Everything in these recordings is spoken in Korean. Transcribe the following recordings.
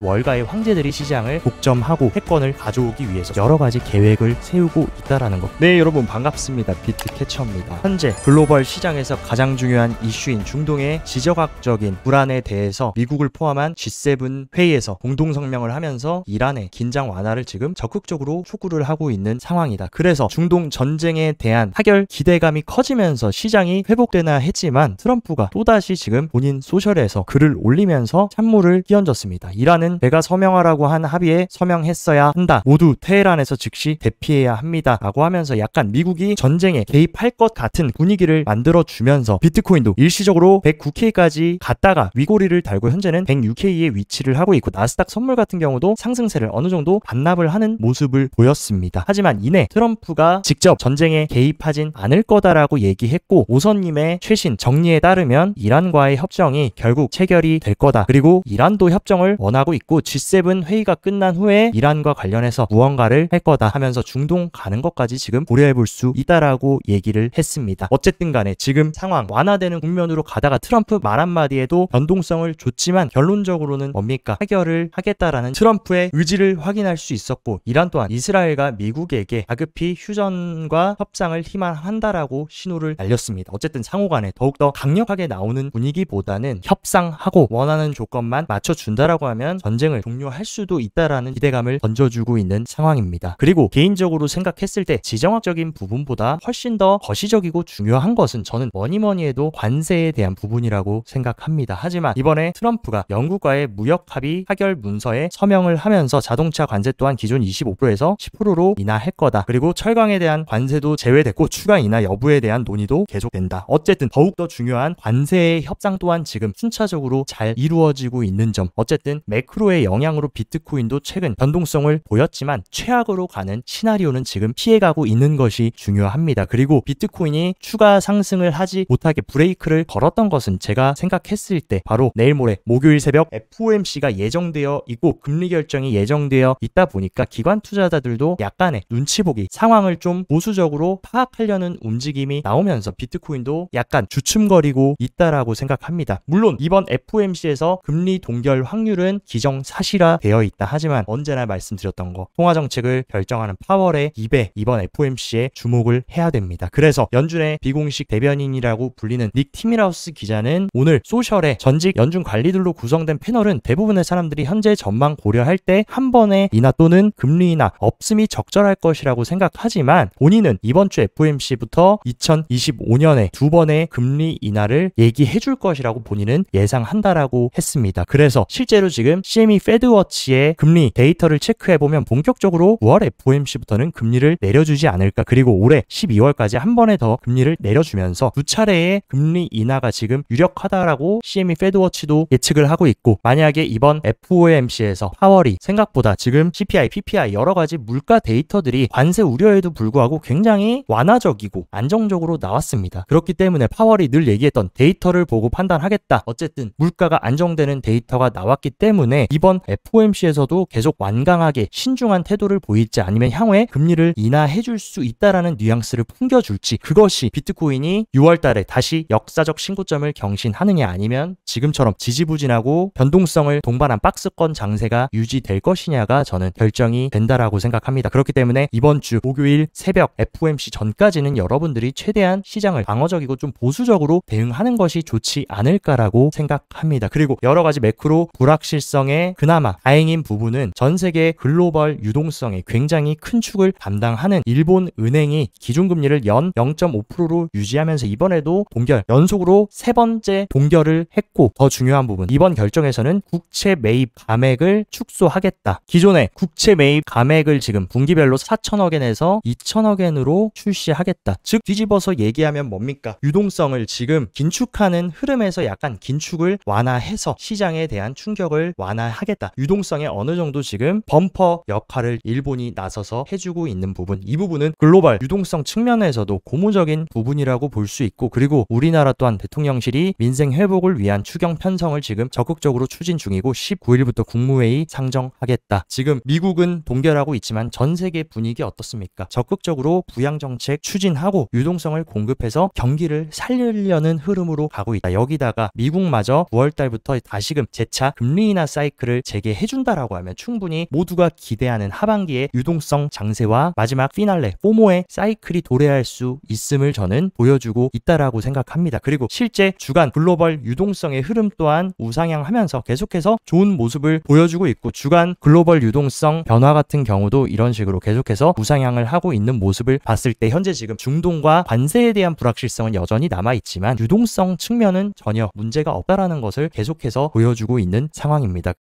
월가의 황제들이 시장을 독점하고 패권을 가져오기 위해서 여러 가지 계획을 세우고 있다라는 것. 네, 여러분 반갑습니다. 비트캐쳐입니다. 현재 글로벌 시장에서 가장 중요한 이슈인 중동의 지정학적인 불안에 대해서 미국을 포함한 G7 회의에서 공동 성명을 하면서 이란의 긴장 완화를 지금 적극적으로 촉구를 하고 있는 상황이다. 그래서 중동 전쟁에 대한 타결 기대감이 커지면서 시장이 회복되나 했지만 트럼프가 또다시 지금 본인 소셜에서 글을 올리면서 찬물을 끼얹었습니다. 이란은 내가 서명하라고 한 합의에 서명했어야 한다. 모두 테헤란에서 즉시 대피해야 합니다. 라고 하면서 약간 미국이 전쟁에 개입할 것 같은 분위기를 만들어주면서 비트코인도 일시적으로 109K까지 갔다가 위고리를 달고 현재는 106K에 위치를 하고 있고, 나스닥 선물 같은 경우도 상승세를 어느 정도 반납을 하는 모습을 보였습니다. 하지만 이내 트럼프가 직접 전쟁에 개입하진 않을 거다라고 얘기했고, 오선님의 최신 정리에 따르면 이란과의 협정이 결국 체결이 될 거다. 그리고 이란도 협정을 원하고 있고 G7 회의가 끝난 후에 이란과 관련해서 무언가를 할 거다 하면서 중동 가는 것까지 지금 고려해 볼 수 있다라고 얘기를 했습니다. 어쨌든 간에 지금 상황 완화되는 국면으로 가다가 트럼프 말 한마디에도 변동성을 줬지만 결론적으로는 뭡니까? 타결을 하겠다라는 트럼프의 의지를 확인할 수 있었고, 이란 또한 이스라엘과 미국에게 다급히 휴전과 협상을 희망한다라고 신호를 날렸습니다. 어쨌든 상호간에 더욱더 강력하게 나오는 분위기보다는 협상하고 원하는 조건만 맞춰준다라고 하면 전쟁을 종료할 수도 있다라는 기대감을 던져주고 있는 상황입니다. 그리고 개인적으로 생각했을 때 지정학적인 부분보다 훨씬 더 거시적이고 중요한 것은 저는 뭐니뭐니 해도 관세에 대한 부분이라고 생각합니다. 하지만 이번에 트럼프가 영국과의 무역 합의 타결 문서에 서명을 하면서 자동차 관세 또한 기존 25%에서 10%로 인하할 거다. 그리고 철강에 대한 관세도 제외됐고 추가 인하 여부에 대한 논의도 계속된다. 어쨌든 더욱더 중요한 관세의 협상 또한 지금 순차적으로 잘 이루어지고 있는 점. 어쨌든 매크로의 영향으로 비트코인도 최근 변동성을 보였지만 최악으로 가는 시나리오는 지금 피해가고 있는 것이 중요합니다. 그리고 비트코인이 추가 상승을 하지 못하게 브레이크를 걸었던 것은 제가 생각했을 때 바로 내일 모레 목요일 새벽 FOMC가 예정되어 있고 금리 결정이 예정되어 있다 보니까 기관 투자자들도 약간의 눈치 보기, 상황을 좀 보수적으로 파악하려는 움직임이 나오면서 비트코인도 약간 주춤거리고 있다라고 생각합니다. 물론 이번 FOMC에서 금리 동결 확률은 기정사실화 되어 있다. 하지만 언제나 말씀드렸던 거, 통화정책을 결정하는 파월의 입에 이번 FOMC에 주목을 해야 됩니다. 그래서 연준의 비공식 대변인이라고 불리는 닉 티밀하우스 기자는 오늘 소셜에 전직 연준 관리들로 구성된 패널은 대부분의 사람들이 현재 전망 고려할 때 한 번의 인하 또는 금리 인하 없음이 적절할 것이라고 생각하지만 본인은 이번 주 FOMC부터 2025년에 두 번의 금리 인하를 얘기해 줄 것이라고 본인은 예상한다라고 했습니다. 그래서 실제로 지금 CME 페드워치의 금리 데이터를 체크해보면 본격적으로 9월 FOMC부터는 금리를 내려주지 않을까, 그리고 올해 12월까지 한 번에 더 금리를 내려주면서 두 차례의 금리 인하가 지금 유력하다라고 CME 페드워치도 예측을 하고 있고, 만약에 이번 FOMC에서 파월이 생각보다 지금 CPI, PPI 여러 가지 물가 데이터들이 관세 우려에도 불구하고 굉장히 완화적이고 안정적으로 나왔습니다. 그렇기 때문에 파월이 늘 얘기했던 데이터를 보고 판단하겠다. 어쨌든 물가가 안정되는 데이터가 나왔기 때문에 이번 FOMC에서도 계속 완강하게 신중한 태도를 보일지 아니면 향후에 금리를 인하해줄 수 있다라는 뉘앙스를 풍겨줄지, 그것이 비트코인이 6월달에 다시 역사적 신고점을 경신하느냐 아니면 지금처럼 지지부진하고 변동성을 동반한 박스권 장세가 유지될 것이냐가 저는 결정이 된다라고 생각합니다. 그렇기 때문에 이번 주 목요일 새벽 FOMC 전까지는 여러분들이 최대한 시장을 방어적이고 좀 보수적으로 대응하는 것이 좋지 않을까라고 생각합니다. 그리고 여러 가지 매크로 불확실성에 그나마 다행인 부분은 전 세계 글로벌 유동성에 굉장히 큰 축을 담당하는 일본 은행이 기준금리를 연 0.5%로 유지하면서 이번에도 동결, 연속으로 세 번째 동결을 했고, 더 중요한 부분, 이번 결정에서는 국채 매입 감액을 축소하겠다. 기존의 국채 매입 감액을 지금 분기별로 4천억엔에서 2천억엔으로 출시하겠다. 즉 뒤집어서 얘기하면 뭡니까? 유동성을 지금 긴축하는 흐름에서 약간 긴축을 완화해서 시장에 대한 충격을 완화하겠다. 유동성에 어느 정도 지금 범퍼 역할을 일본이 나서서 해주고 있는 부분, 이 부분은 글로벌 유동성 측면에서도 고무적인 부분이라고 볼 수 있고, 그리고 우리나라 또한 대통령실이 민생 회복을 위한 추경 편성을 지금 적극적으로 추진 중이고 19일부터 국무회의 상정하겠다. 지금 미국은 동결하고 있지만 전 세계 분위기 어떻습니까? 적극적으로 부양정책 추진하고 유동성을 공급해서 경기를 살리려는 흐름으로 가고 있다. 여기다가 미국마저 9월달부터 다시금 재차 금리 인하 사이클 사이클을 재개해준다라고 하면 충분히 모두가 기대하는 하반기의 유동성 장세와 마지막 피날레 포모의 사이클이 도래할 수 있음을 저는 보여주고 있다라고 생각합니다. 그리고 실제 주간 글로벌 유동성의 흐름 또한 우상향하면서 계속해서 좋은 모습을 보여주고 있고, 주간 글로벌 유동성 변화 같은 경우도 이런 식으로 계속해서 우상향을 하고 있는 모습을 봤을 때 현재 지금 중동과 관세에 대한 불확실성은 여전히 남아있지만 유동성 측면은 전혀 문제가 없다라는 것을 계속해서 보여주고 있는 상황입니다.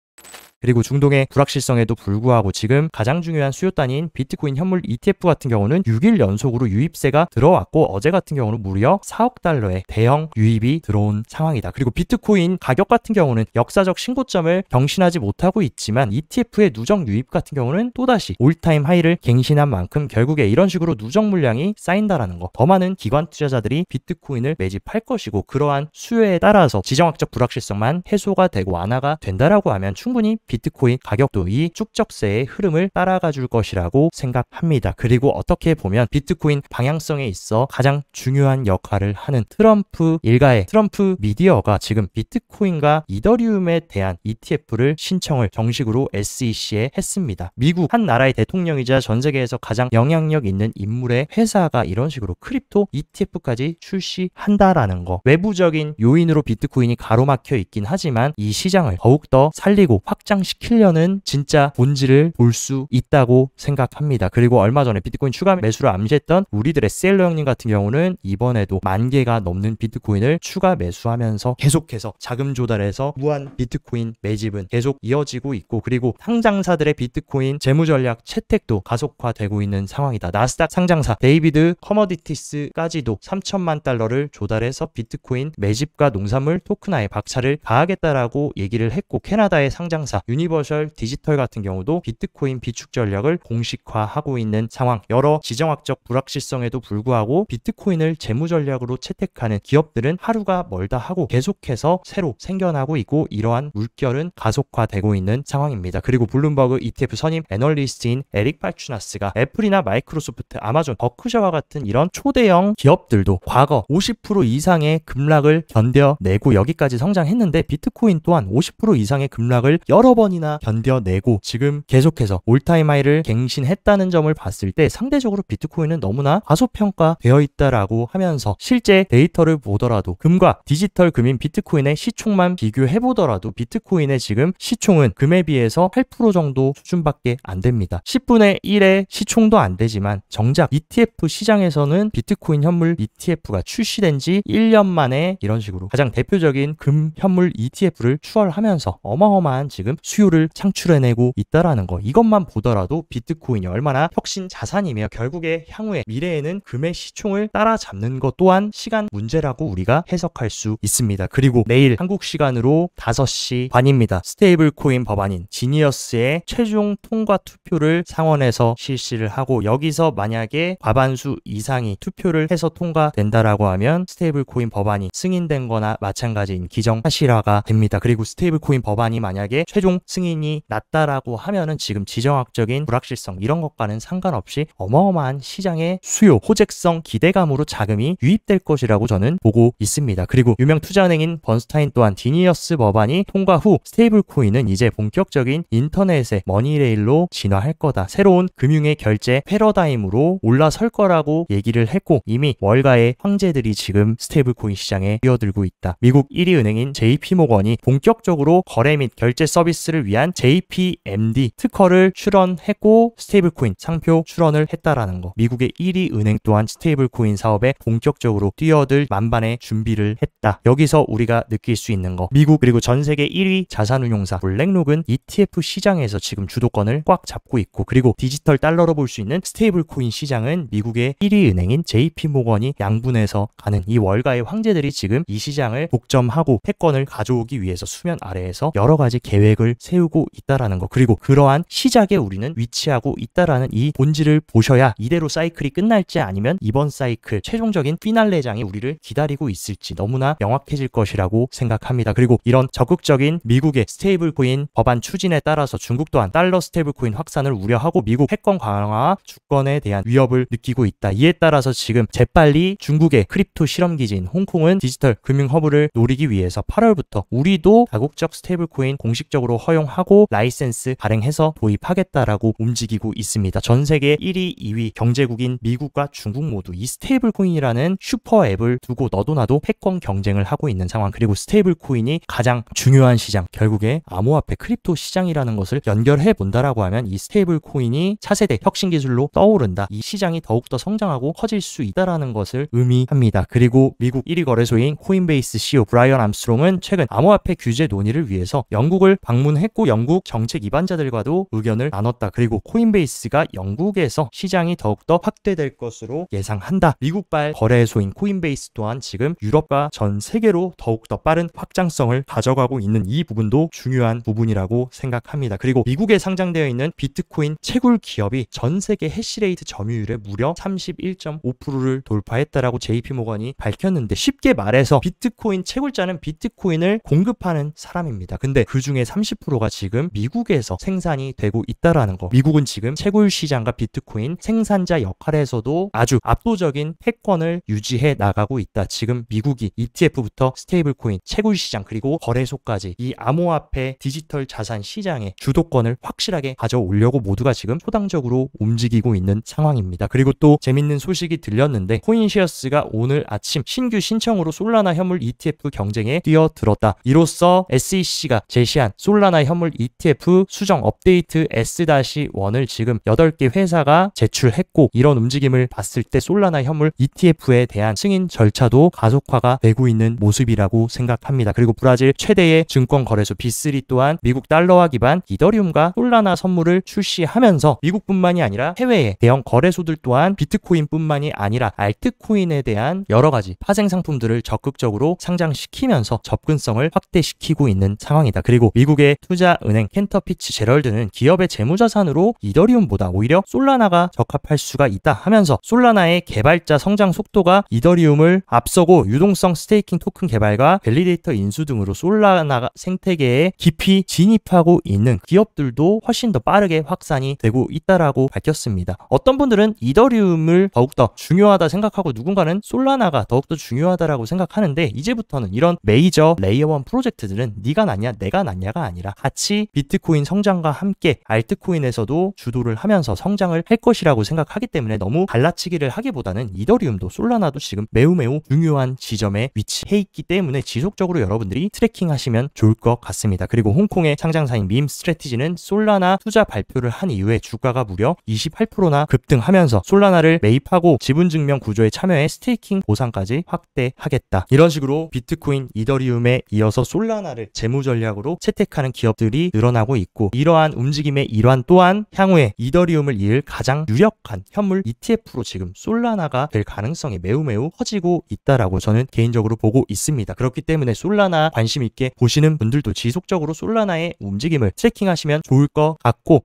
그리고 중동의 불확실성에도 불구하고 지금 가장 중요한 수요 단위인 비트코인 현물 ETF 같은 경우는 6일 연속으로 유입세가 들어왔고, 어제 같은 경우는 무려 4억 달러의 대형 유입이 들어온 상황이다. 그리고 비트코인 가격 같은 경우는 역사적 신고점을 경신하지 못하고 있지만 ETF의 누적 유입 같은 경우는 또다시 올타임 하이를 갱신한 만큼 결국에 이런 식으로 누적 물량이 쌓인다라는 거, 더 많은 기관 투자자들이 비트코인을 매집할 것이고, 그러한 수요에 따라서 지정학적 불확실성만 해소가 되고 완화가 된다라고 하면 충분히 비트코인 가격도 이 축적세의 흐름을 따라가 줄 것이라고 생각합니다. 그리고 어떻게 보면 비트코인 방향성에 있어 가장 중요한 역할을 하는 트럼프 일가의 트럼프 미디어가 지금 비트코인과 이더리움에 대한 ETF를 신청을 정식으로 SEC에 했습니다. 미국 한 나라의 대통령이자 전 세계에서 가장 영향력 있는 인물의 회사가 이런 식으로 크립토 ETF까지 출시한다라는 거, 외부적인 요인으로 비트코인이 가로막혀 있긴 하지만 이 시장을 더욱더 살리고 확장시키려는 진짜 본질을 볼 수 있다고 생각합니다. 그리고 얼마 전에 비트코인 추가 매수를 암시했던 우리들의 셀러 형님 같은 경우는 이번에도 10,000개가 넘는 비트코인을 추가 매수하면서 계속해서 자금 조달해서 무한 비트코인 매집은 계속 이어지고 있고, 그리고 상장사들의 비트코인 재무전략 채택도 가속화되고 있는 상황이다. 나스닥 상장사 데이비드 커머디티스까지도 3천만 달러를 조달해서 비트코인 매집과 농산물 토큰화에 박차를 가하겠다라고 얘기를 했고, 캐나다의 상장사 유니버셜 디지털 같은 경우도 비트코인 비축 전략을 공식화하고 있는 상황. 여러 지정학적 불확실성에도 불구하고 비트코인을 재무 전략으로 채택하는 기업들은 하루가 멀다 하고 계속해서 새로 생겨나고 있고, 이러한 물결은 가속화되고 있는 상황입니다. 그리고 블룸버그 ETF 선임 애널리스트인 에릭 발추나스가 애플이나 마이크로소프트, 아마존, 버크셔와 같은 이런 초대형 기업들도 과거 50% 이상의 급락을 견뎌내고 여기까지 성장했는데, 비트코인 또한 50% 이상의 급락을 여러 번이나 견뎌내고 지금 계속해서 올타임 하이를 갱신했다는 점을 봤을 때 상대적으로 비트코인은 너무나 과소평가되어 있다라고 하면서, 실제 데이터를 보더라도 금과 디지털 금인 비트코인의 시총만 비교해보더라도 비트코인의 지금 시총은 금에 비해서 8% 정도 수준밖에 안 됩니다. 10분의 1의 시총도 안 되지만 정작 ETF 시장에서는 비트코인 현물 ETF가 출시된 지 1년 만에 이런 식으로 가장 대표적인 금 현물 ETF를 추월하면서 어마어마한 지금 수요를 창출해내고 있다라는 거, 이것만 보더라도 비트코인이 얼마나 혁신 자산이며 결국에 향후에 미래에는 금의 시총을 따라잡는 것 또한 시간 문제라고 우리가 해석할 수 있습니다. 그리고 내일 한국 시간으로 5시 반입니다. 스테이블 코인 법안인 지니어스의 최종 통과 투표를 상원에서 실시를 하고, 여기서 만약에 과반수 이상이 투표를 해서 통과된다라고 하면 스테이블 코인 법안이 승인된 거나 마찬가지인 기정사실화가 됩니다. 그리고 스테이블 코인 법안이 만약에 최종 승인이 났다라고 하면은 지금 지정학적인 불확실성 이런 것과는 상관없이 어마어마한 시장의 수요, 호재성, 기대감으로 자금이 유입될 것이라고 저는 보고 있습니다. 그리고 유명 투자은행인 번스타인 또한 지니어스 법안이 통과 후 스테이블 코인은 이제 본격적인 인터넷의 머니레일로 진화할 거다, 새로운 금융의 결제 패러다임으로 올라설 거라고 얘기를 했고, 이미 월가의 황제들이 지금 스테이블 코인 시장에 뛰어들고 있다. 미국 1위 은행인 JP모건이 본격적으로 거래 및 결제 서비스를 위한 JPMD 특허를 출원했고 스테이블 코인 상표 출원을 했다라는 거, 미국의 1위 은행 또한 스테이블 코인 사업에 본격적으로 뛰어들 만반의 준비를 했다. 여기서 우리가 느낄 수 있는 거, 미국 그리고 전 세계 1위 자산운용사 블랙록은 ETF 시장에서 지금 주도권을 꽉 잡고 있고, 그리고 디지털 달러로 볼 수 있는 스테이블 코인 시장은 미국의 1위 은행인 JP모건이 양분해서 가는, 이 월가의 황제들이 지금 이 시장을 독점하고 패권을 가져오기 위해서 수면 아래에서 여러 가지 계획을 세우고 있다라는 거, 그리고 그러한 시작에 우리는 위치하고 있다라는 이 본질을 보셔야 이대로 사이클이 끝날지 아니면 이번 사이클 최종적인 피날레장이 우리를 기다리고 있을지 너무나 명확해질 것이라고 생각합니다. 그리고 이런 적극적인 미국의 스테이블 코인 법안 추진에 따라서 중국 또한 달러 스테이블 코인 확산을 우려하고 미국 패권 강화 주권에 대한 위협을 느끼고 있다. 이에 따라서 지금 재빨리 중국의 크립토 실험기지인 홍콩은 디지털 금융 허브를 노리기 위해서 8월부터 우리도 다국적 스테이블 코인 공식적으로 공식적으로 허용하고 라이센스 발행해서 도입하겠다라고 움직이고 있습니다. 전 세계 1위, 2위 경제국인 미국과 중국 모두 이 스테이블 코인이라는 슈퍼 앱을 두고 너도 나도 패권 경쟁을 하고 있는 상황. 그리고 스테이블 코인이 가장 중요한 시장, 결국에 암호화폐 크립토 시장이라는 것을 연결해 본다라고 하면 이 스테이블 코인이 차세대 혁신 기술로 떠오른다. 이 시장이 더욱더 성장하고 커질 수 있다라는 것을 의미합니다. 그리고 미국 1위 거래소인 코인베이스 CEO 브라이언 암스트롱은 최근 암호화폐 규제 논의를 위해서 영국을 방문했고 영국 정책 기반자들과도 의견을 나눴다. 그리고 코인베이스가 영국에서 시장이 더욱더 확대될 것으로 예상한다. 미국발 거래소인 코인베이스 또한 지금 유럽과 전 세계로 더욱더 빠른 확장성을 가져가고 있는 이 부분도 중요한 부분이라고 생각합니다. 그리고 미국에 상장되어 있는 비트코인 채굴 기업이 전 세계 해시레이트 점유율의 무려 31.5%를 돌파했다라고 JP모건이 밝혔는데, 쉽게 말해서 비트코인 채굴자는 비트코인을 공급하는 사람입니다. 근데 그 중에 30%가 지금 미국에서 생산이 되고 있다라는 거. 미국은 지금 채굴 시장과 비트코인 생산자 역할에서도 아주 압도적인 패권을 유지해 나가고 있다. 지금 미국이 ETF부터 스테이블 코인, 채굴 시장, 그리고 거래소까지 이 암호화폐 디지털 자산 시장의 주도권을 확실하게 가져오려고 모두가 지금 초당적으로 움직이고 있는 상황입니다. 그리고 또 재밌는 소식이 들렸는데, 코인시어스가 오늘 아침 신규 신청으로 솔라나 현물 ETF 경쟁에 뛰어들었다. 이로써 SEC가 제시한 솔라나 현물 ETF 수정 업데이트 S-1을 지금 8개 회사가 제출했고, 이런 움직임을 봤을 때 솔라나 현물 ETF에 대한 승인 절차도 가속화가 되고 있는 모습이라고 생각합니다. 그리고 브라질 최대의 증권 거래소 B3 또한 미국 달러화 기반 이더리움과 솔라나 선물을 출시하면서 미국뿐만이 아니라 해외의 대형 거래소들 또한 비트코인뿐만이 아니라 알트코인에 대한 여러 가지 파생 상품들을 적극적으로 상장시키면서 접근성을 확대시키고 있는 상황이다. 그리고 미국의 투자은행 켄터피치 제럴드는 기업의 재무자산으로 이더리움보다 오히려 솔라나가 적합할 수가 있다 하면서 솔라나의 개발자 성장 속도가 이더리움을 앞서고 유동성 스테이킹 토큰 개발과 밸리데이터 인수 등으로 솔라나 생태계에 깊이 진입하고 있는 기업들도 훨씬 더 빠르게 확산이 되고 있다라고 밝혔습니다. 어떤 분들은 이더리움을 더욱더 중요하다 생각하고 누군가는 솔라나가 더욱더 중요하다라고 생각하는데, 이제부터는 이런 메이저 레이어 1 프로젝트들은 네가 낫냐 내가 낫냐가 아니라 같이 비트코인 성장과 함께 알트코인에서도 주도를 하면서 성장을 할 것이라고 생각하기 때문에 너무 갈라치기를 하기보다는 이더리움도 솔라나도 지금 매우 중요한 지점에 위치해 있기 때문에 지속적으로 여러분들이 트래킹하시면 좋을 것 같습니다. 그리고 홍콩의 상장사인 밈 스트래티지는 솔라나 투자 발표를 한 이후에 주가가 무려 28%나 급등하면서 솔라나를 매입하고 지분증명 구조에 참여해 스테이킹 보상까지 확대하겠다. 이런 식으로 비트코인, 이더리움에 이어서 솔라나를 재무 전략으로 채택하는 기업들이 늘어나고 있고, 이러한 움직임의 일환 또한 향후에 이더리움을 이을 가장 유력한 현물 ETF로 지금 솔라나가 될 가능성이 매우 커지고 있다라고 저는 개인적으로 보고 있습니다. 그렇기 때문에 솔라나 관심 있게 보시는 분들도 지속적으로 솔라나의 움직임을 트래킹하시면 좋을 것 같고,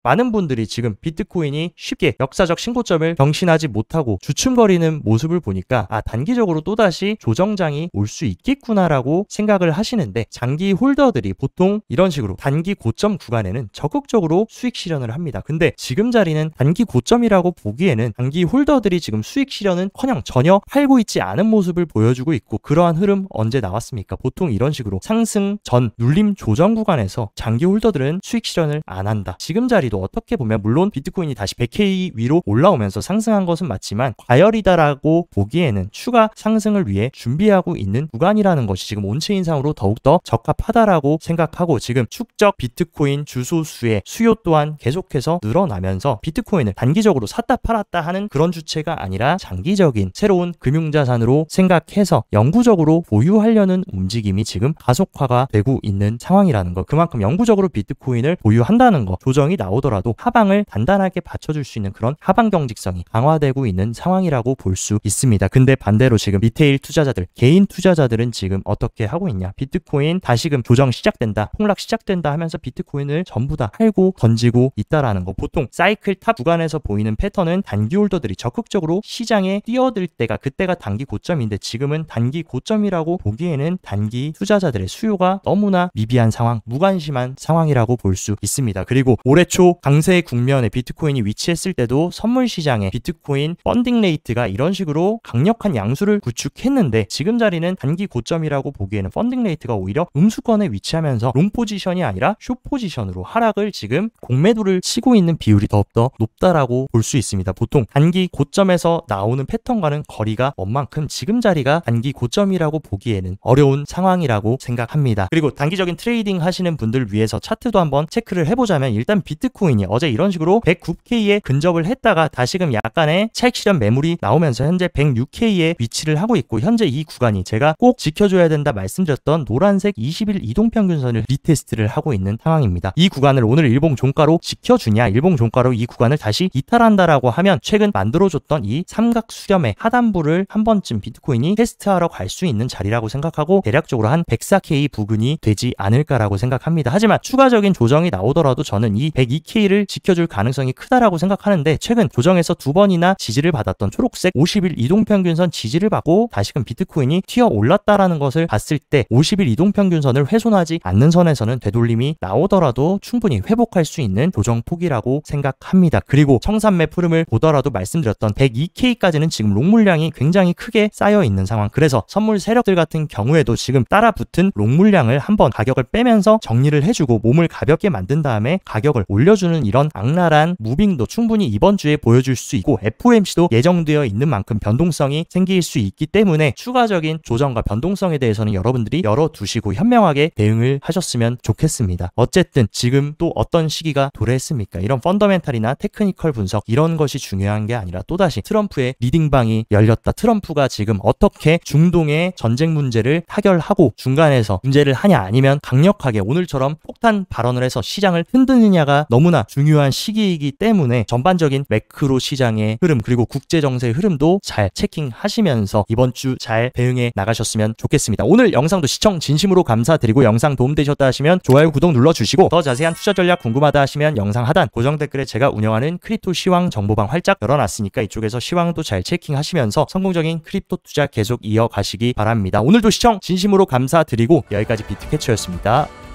많은 분들이 지금 비트코인이 쉽게 역사적 신고점을 경신하지 못하고 주춤거리는 모습을 보니까 단기적으로 또다시 조정장이 올 수 있겠구나라고 생각을 하시는데, 장기 홀더들이 보통 이런 식으로 단기 고점 구간에는 적극적으로 수익 실현을 합니다. 근데 지금 자리는 단기 고점이라고 보기에는 단기 홀더들이 지금 수익 실현은커녕 전혀 팔고 있지 않은 모습을 보여주고 있고, 그러한 흐름 언제 나왔습니까? 보통 이런 식으로 상승 전 눌림 조정 구간에서 장기 홀더들은 수익 실현을 안 한다. 지금 자리도 어떻게 보면 물론 비트코인이 다시 100K 위로 올라오면서 상승한 것은 맞지만 과열이다라고 보기에는 추가 상승을 위해 준비하고 있는 구간이라는 것이 지금 온체인상으로 더욱더 적합하다라고 생각하고, 지금 축적 비트코인 주소수의 수요 또한 계속해서 늘어나면서 비트코인을 단기적으로 샀다 팔았다 하는 그런 주체가 아니라 장기적인 새로운 금융자산으로 생각해서 영구적으로 보유하려는 움직임이 지금 가속화가 되고 있는 상황이라는 것. 그만큼 영구적으로 비트코인을 보유한다는 것, 조정이 나오더라도 하방을 단단하게 받쳐줄 수 있는 그런 하방 경직성이 강화되고 있는 상황이라고 볼 수 있습니다. 근데 반대로 지금 리테일 투자자들, 개인 투자자들은 지금 어떻게 하고 있냐? 비트코인 다시금 조정 시작된다, 폭락 시작된다 하면서 비트코인을 전부 다 팔고 던지고 있다라는 거. 보통 사이클 탑 구간에서 보이는 패턴은 단기 홀더들이 적극적으로 시장에 뛰어들 때가 그때가 단기 고점인데, 지금은 단기 고점이라고 보기에는 단기 투자자들의 수요가 너무나 미비한 상황, 무관심한 상황이라고 볼 수 있습니다. 그리고 올해 초 또 강세 국면에 비트코인이 위치했을 때도 선물 시장에 비트코인 펀딩 레이트가 이런 식으로 강력한 양수를 구축했는데 지금 자리는 단기 고점이라고 보기에는 펀딩 레이트가 오히려 음수권에 위치하면서 롱 포지션이 아니라 숏 포지션으로 하락을 지금 공매도를 치고 있는 비율이 더욱더 높다라고 볼 수 있습니다. 보통 단기 고점에서 나오는 패턴과는 거리가 먼 만큼 지금 자리가 단기 고점이라고 보기에는 어려운 상황이라고 생각합니다. 그리고 단기적인 트레이딩 하시는 분들 위해서 차트도 한번 체크를 해보자면 일단 비트코인이 어제 이런 식으로 109K에 근접을 했다가 다시금 약간의 차익 실현 매물이 나오면서 현재 106K에 위치를 하고 있고 현재 이 구간이 제가 꼭 지켜줘야 된다 말씀드렸던 노란색 20일 이동평균선을 리테스트를 하고 있는 상황입니다. 이 구간을 오늘 일봉 종가로 지켜주냐 일봉 종가로 이 구간을 다시 이탈한다라고 하면 최근 만들어줬던 이 삼각 수렴의 하단부를 한 번쯤 비트코인이 테스트하러 갈 수 있는 자리라고 생각하고 대략적으로 한 104K 부근이 되지 않을까라고 생각합니다. 하지만 추가적인 조정이 나오더라도 저는 이 102K를 지켜줄 가능성이 크다라고 생각하는데 최근 조정에서 두 번이나 지지를 받았던 초록색 50일 이동평균선 지지를 받고 다시금 비트코인이 튀어 올랐다라는 것을 봤을 때 50일 이동평균선을 훼손하지 않는 선에서는 되돌림이 나오더라도 충분히 회복할 수 있는 조정폭이라고 생각합니다. 그리고 청산매 흐름을 보더라도 말씀드렸던 102K까지는 지금 롱 물량이 굉장히 크게 쌓여 있는 상황. 그래서 선물 세력들 같은 경우에도 지금 따라붙은 롱 물량을 한번 가격을 빼면서 정리를 해주고 몸을 가볍게 만든 다음에 가격을 올려주는 이런 악랄한 무빙도 충분히 이번 주에 보여줄 수 있고 FOMC도 예정되어 있는 만큼 변동성이 생길 수 있기 때문에 추가적인 조정과 변동성에 대해서는 여러분들이 열어두시고 현명하게 대응을 하셨으면 좋겠습니다. 어쨌든 지금 또 어떤 시기가 도래했습니까? 이런 펀더멘탈이나 테크니컬 분석 이런 것이 중요한 게 아니라 또다시 트럼프의 리딩방이 열렸다. 트럼프가 지금 어떻게 중동의 전쟁 문제를 타결하고 중간에서 문제를 하냐 아니면 강력하게 오늘처럼 폭탄 발언을 해서 시장을 흔드느냐가 너무나 중요한 시기이기 때문에 전반적인 매크로 시장의 흐름 그리고 국제정세의 흐름도 잘 체킹하시면서 이번 주 잘 대응해 나가셨으면 좋겠습니다. 오늘 영상도 시청 진심으로 감사드리고 영상 도움되셨다 하시면 좋아요 구독 눌러주시고 더 자세한 투자 전략 궁금하다 하시면 영상 하단 고정 댓글에 제가 운영하는 크립토 시황 정보방 활짝 열어놨으니까 이쪽에서 시황도 잘 체킹하시면서 성공적인 크립토 투자 계속 이어가시기 바랍니다. 오늘도 시청 진심으로 감사드리고 여기까지 비트캐쳐였습니다.